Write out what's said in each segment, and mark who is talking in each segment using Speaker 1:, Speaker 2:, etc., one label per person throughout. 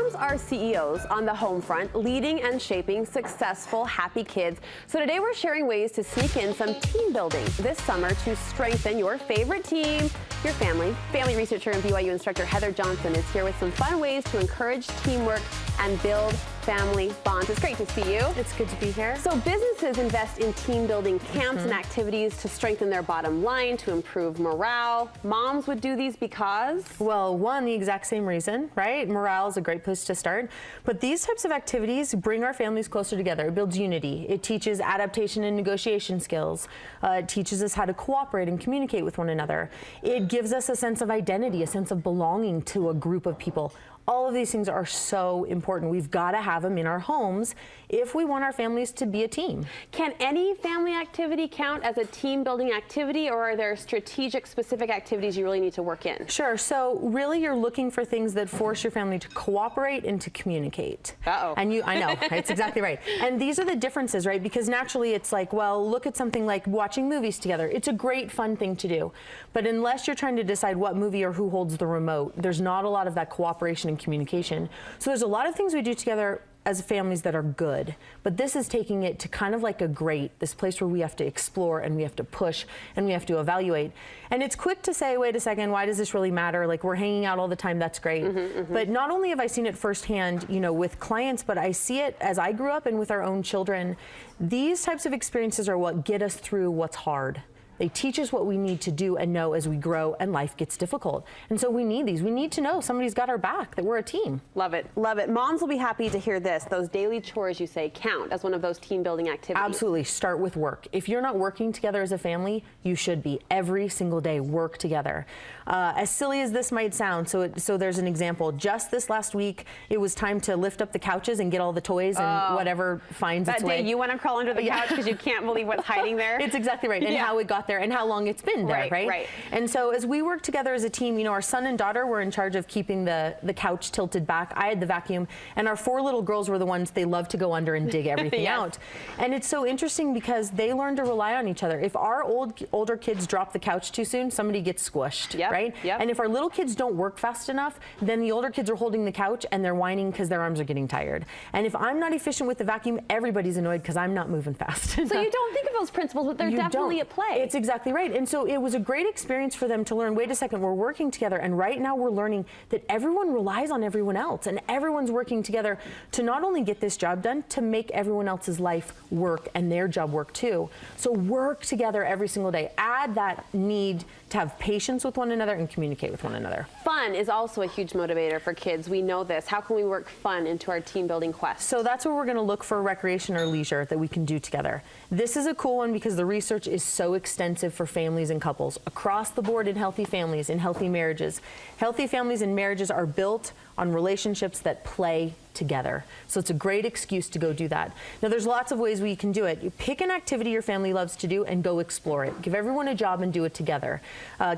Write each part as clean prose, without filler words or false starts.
Speaker 1: Moms are CEOs on the home front, leading and shaping successful, happy kids. So today we're sharing ways to sneak in some team building this summer to strengthen your favorite team, your family. Family researcher and BYU instructor Heather Johnson is here with some fun ways to encourage teamwork and build family bonds. It's great to see you.
Speaker 2: It's good to be here.
Speaker 1: So businesses invest in team building camps and activities to strengthen their bottom line, to improve morale. Moms would do these because?
Speaker 2: Well, one, the exact same reason, right? Morale is a great place to start. But these types of activities bring our families closer together. It builds unity. It teaches adaptation and negotiation skills. It teaches us how to cooperate and communicate with one another. It gives us a sense of identity, a sense of belonging to a group of people. All of these things are so important. We've got to have them in our homes if we want our families to be a team.
Speaker 1: Can any family activity count as a team building activity, or are there strategic specific activities you really need to work in?
Speaker 2: Sure. So really you're looking for things that force your family to cooperate and to communicate.
Speaker 1: Uh-oh.
Speaker 2: And I know, it's exactly right. And these are the differences, right? Because naturally it's like, well, look at something like watching movies together. It's a great fun thing to do. But unless you're trying to decide what movie or who holds the remote, there's not a lot of that cooperation and communication. So there's a lot of things we do together as families that are good, but this is taking it to kind of like a grate, this place where we have to explore and we have to push and we have to evaluate. And it's quick to say, wait a second, why does this really matter? Like, we're hanging out all the time, that's great. But not only have I seen it firsthand, with clients, but I see it as I grew up and with our own children. These types of experiences are what get us through what's hard. They teach us what we need to do and know as we grow and life gets difficult. And so we need these. We need to know somebody's got our back, that we're a team.
Speaker 1: Love it. Love it. Moms will be happy to hear this. Those daily chores, you say, count as one of those team building activities.
Speaker 2: Absolutely. Start with work. If you're not working together as a family, you should be. Every single day, work together. As silly as this might sound, so there's an example. Just this last week, it was time to lift up the couches and get all the toys and whatever finds its way.
Speaker 1: That day you want to crawl under the couch because you can't believe what's hiding there.
Speaker 2: It's exactly right. And how it got there and how long it's been there, right? And so as we work together as a team, our son and daughter were in charge of keeping the couch tilted back. I had the vacuum, and our 4 little girls were the ones they loved to go under and dig everything out. And it's so interesting because they learn to rely on each other. If our older kids drop the couch too soon, somebody gets squished, right? And if our little kids don't work fast enough, then the older kids are holding the couch and they're whining because their arms are getting tired. And if I'm not efficient with the vacuum, everybody's annoyed because I'm not moving fast.
Speaker 1: So you don't think of those principles, but they're definitely at play.
Speaker 2: It's exactly right. And so it was a great experience for them to learn, wait a second, we're working together, and right now we're learning that everyone relies on everyone else, and everyone's working together to not only get this job done, to make everyone else's life work and their job work too. So work together every single day. Add that need to have patience with one another and communicate with one another.
Speaker 1: Fun is also a huge motivator for kids. We know this. How can we work fun into our team building quest?
Speaker 2: So that's where we're going to look for recreation or leisure that we can do together. This is a cool one because the research is so extensive for families and couples across the board in healthy families, in healthy marriages. Healthy families and marriages are built on relationships that play together. So it's a great excuse to go do that. Now there's lots of ways we can do it. You pick an activity your family loves to do and go explore it. Give everyone a job and do it together.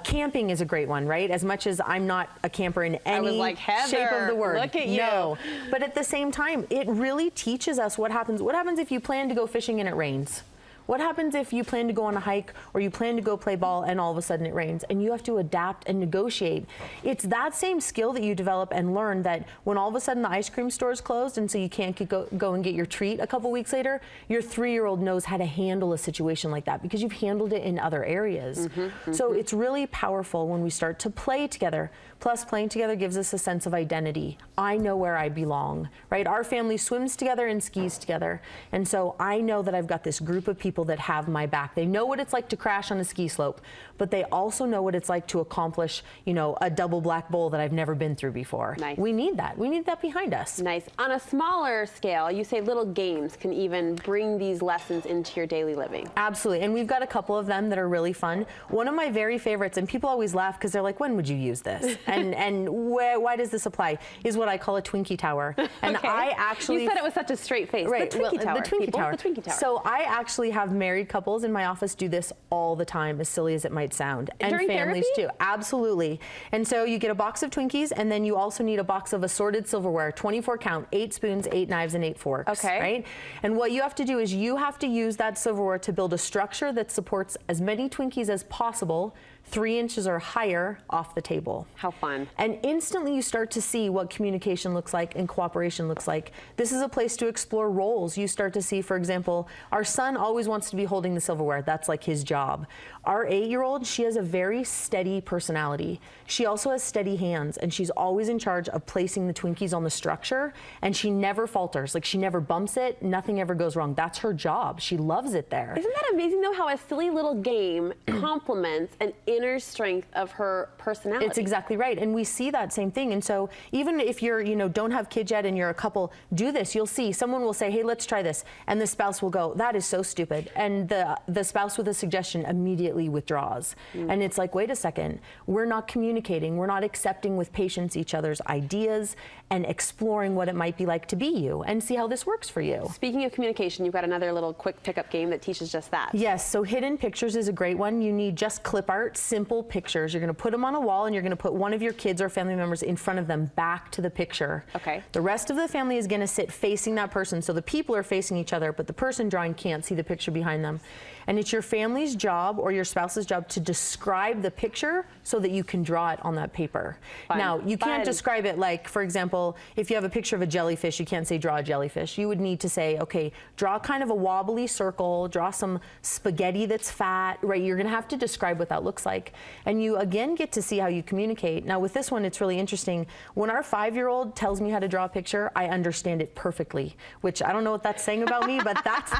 Speaker 2: Camping is a great one, right? As much as I'm not a camper in any shape of the word.
Speaker 1: Look at you.
Speaker 2: No. But at the same time, it really teaches us what happens. What happens if you plan to go fishing and it rains? What happens if you plan to go on a hike or you plan to go play ball and all of a sudden it rains and you have to adapt and negotiate? It's that same skill that you develop and learn that when all of a sudden the ice cream store is closed and so you can't go and get your treat a couple weeks later, your 3-year-old knows how to handle a situation like that because you've handled it in other areas. So it's really powerful when we start to play together. Plus, playing together gives us a sense of identity. I know where I belong, right? Our family swims together and skis together. And so I know that I've got this group of people that have my back. They know what it's like to crash on a ski slope, but they also know what it's like to accomplish, a double black bowl that I've never been through before.
Speaker 1: Nice.
Speaker 2: We need that. We need that behind us.
Speaker 1: Nice. On a smaller scale, you say little games can even bring these lessons into your daily living.
Speaker 2: Absolutely. And we've got a couple of them that are really fun. One of my very favorites, and people always laugh because they're like, when would you use this? And why does this apply? Is what I call a Twinkie Tower. And I actually...
Speaker 1: You said it with such a straight face.
Speaker 2: Right.
Speaker 1: The Twinkie Tower.
Speaker 2: The Twinkie Tower.
Speaker 1: The Twinkie Tower.
Speaker 2: So I actually have married couples in my office do this all the time, as silly as it might sound. And
Speaker 1: during
Speaker 2: families
Speaker 1: therapy?
Speaker 2: too. Absolutely. And so you get a box of Twinkies, and then you also need a box of assorted silverware, 24 count, 8 spoons, 8 knives, and 8 forks.
Speaker 1: Okay.
Speaker 2: Right? And what you have to do is you have to use that silverware to build a structure that supports as many Twinkies as possible 3 inches or higher off the table.
Speaker 1: How fun.
Speaker 2: And instantly you start to see what communication looks like and cooperation looks like. This is a place to explore roles. You start to see, for example, our son always wants to be holding the silverware. That's like his job. Our 8-year-old, she has a very steady personality. She also has steady hands, and she's always in charge of placing the Twinkies on the structure, and she never falters. Like, she never bumps it. Nothing ever goes wrong. That's her job. She loves it there.
Speaker 1: Isn't that amazing, though, how a silly little game complements an inner strength of her personality?
Speaker 2: It's exactly right. And we see that same thing. And so even if you're, don't have kids yet and you're a couple, do this. You'll see someone will say, hey, let's try this. And the spouse will go, that is so stupid. And the spouse with a suggestion immediately withdraws. And it's like, wait a second, we're not communicating. We're not accepting with patience each other's ideas and exploring what it might be like to be you and see how this works for you.
Speaker 1: Speaking of communication, you've got another little quick pickup game that teaches just that.
Speaker 2: Yes, so hidden pictures is a great one. You need just clip art, simple pictures. You're going to put them on a wall and you're going to put one of your kids or family members in front of them back to the picture.
Speaker 1: Okay.
Speaker 2: The rest of the family is going to sit facing that person. So the people are facing each other, but the person drawing can't see the picture behind them. And it's your family's job or your spouse's job to describe the picture so that you can draw it on that paper.
Speaker 1: Fun.
Speaker 2: Now, you can't describe it like, for example, if you have a picture of a jellyfish, you can't say draw a jellyfish. You would need to say, okay, draw kind of a wobbly circle, draw some spaghetti that's fat, right? You're gonna have to describe what that looks like. And you again get to see how you communicate. Now with this one, it's really interesting. When our 5-year-old tells me how to draw a picture, I understand it perfectly, which I don't know what that's saying about me, but that's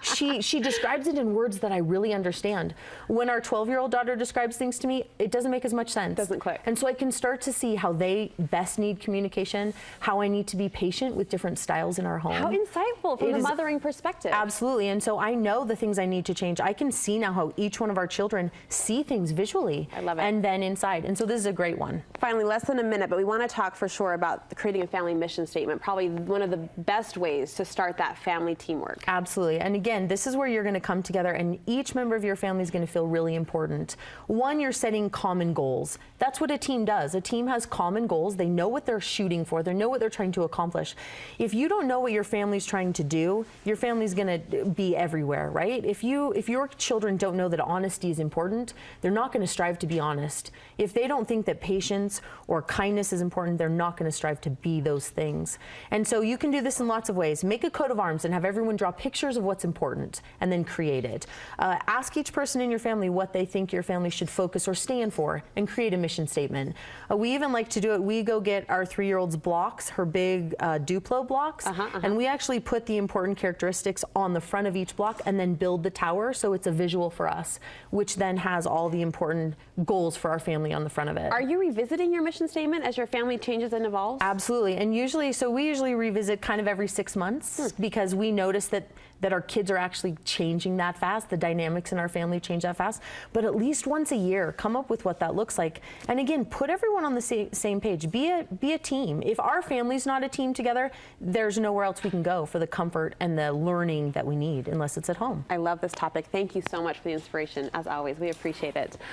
Speaker 2: she describes it in words that I really understand. When our 12-year-old daughter describes things to me, it doesn't make as much sense.
Speaker 1: Doesn't click.
Speaker 2: And so I can start to see how they best need communication, how I need to be patient with different styles in our home.
Speaker 1: How insightful from the mothering perspective.
Speaker 2: Absolutely. And so I know the things I need to change. I can see now how each one of our children see things visually.
Speaker 1: I love it.
Speaker 2: And then inside. And so this is a great one.
Speaker 1: Finally, less than a minute, but we want to talk for sure about creating a family mission statement. Probably one of the best ways to start that family teamwork.
Speaker 2: Absolutely. And again, this is where you're going to come together and each member of your family is going to feel really important. One, you're setting common goals. That's what a team does. A team has common goals. They know what they're shooting for. They know what they're trying to accomplish. If you don't know what your family's trying to do, your family's going to be everywhere, right? If your children don't know that honesty is important, they're not going to strive to be honest. If they don't think that patience or kindness is important, they're not going to strive to be those things. And so you can do this in lots of ways. Make a coat of arms and have everyone draw pictures of what's important and then create it. Ask each person in your family what they think your family should focus or stand for and create a mission statement. We even like to do it. We go get our 3-year-old's blocks, her big Duplo blocks, and we actually put the important characteristics on the front of each block and then build the tower so it's a visual for us, which then has all the important goals for our family on the front of it.
Speaker 1: Are you revisiting your mission statement as your family changes and evolves?
Speaker 2: Absolutely. And usually, so we usually revisit kind of every 6 months because we notice that our kids are actually changing that fast. The dynamics in our family change that fast. But at least once a year, come up with what that looks like. And again, put everyone on the same page. Be a team. If our family's not a team together, there's nowhere else we can go for the comfort and the learning that we need unless it's at home.
Speaker 1: I love this topic. Thank you so much for the inspiration. As always, we appreciate it.